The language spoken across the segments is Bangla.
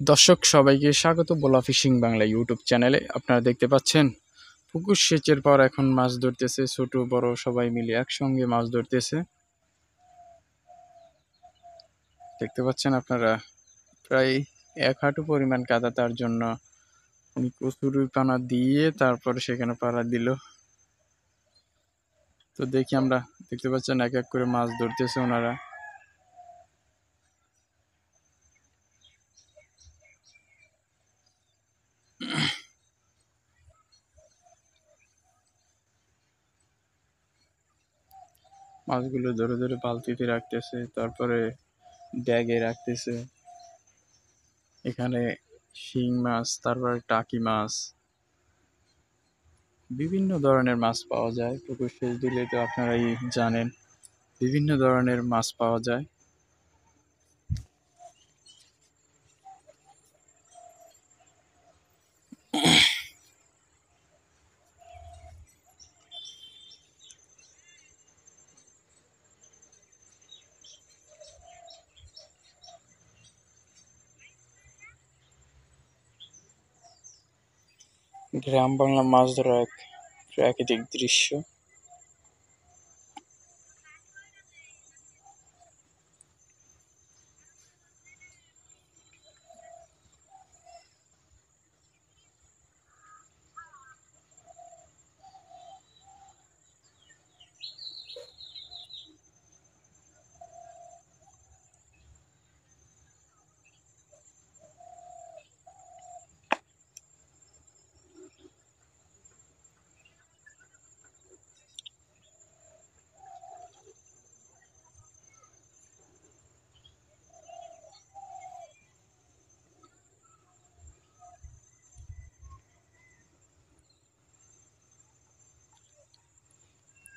দর্শক সবাইকে স্বাগত ভোলা ফিশিং বাংলা ইউটিউব চ্যানেলে। আপনারা দেখতে পাচ্ছেন পুকুর সেচের পর এখন মাছ ধরতেছে, ছোট বড় সবাই মিলে একসঙ্গে মাছ ধরতেছে। দেখতে পাচ্ছেন আপনারা প্রায় 1 হাঁটু পরিমাণ কাদা, তার জন্য উনি কচুরি পানা দিয়ে তারপরে সেখানে পাড়া দিল। তো দেখি আমরা, দেখতে পাচ্ছেন এক এক করে মাছ ধরতেছে ওনারা। মাছগুলো ধরে ধরে বালতিতে রাখতেছে, তারপরে ব্যাগে রাখতেছে। এখানে শিং মাছ, তারপরে টাকি মাছ, বিভিন্ন ধরনের মাছ পাওয়া যায়। পুকুর সেচ দিলে তো আপনারাই জানেন, বিভিন্ন ধরনের মাছ পাওয়া যায়। গ্রাম বাংলা মাছ ধরা এক প্রাকৃতিক দৃশ্য।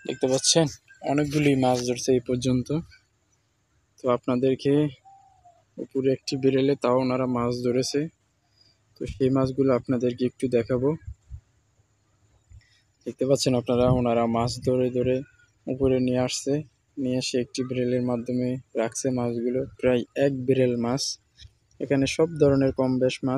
দেখতে পাচ্ছেন অনেকগুলি মাছ ধরছে এই পর্যন্ত। তো আপনাদেরকে উপরে একটি বিড়েলে তাও ওনারা মাছ ধরেছে, তো সেই মাছগুলো আপনাদেরকে একটু দেখাবো। দেখতে পাচ্ছেন আপনারা, ওনারা মাছ ধরে ধরে উপরে নিয়ে আসছে, নিয়ে এসে একটি বিড়েলের মাধ্যমে রাখছে মাছগুলো। প্রায় 1 বিড়েল মাছ, এখানে সব ধরনের কম বেশ মাছ।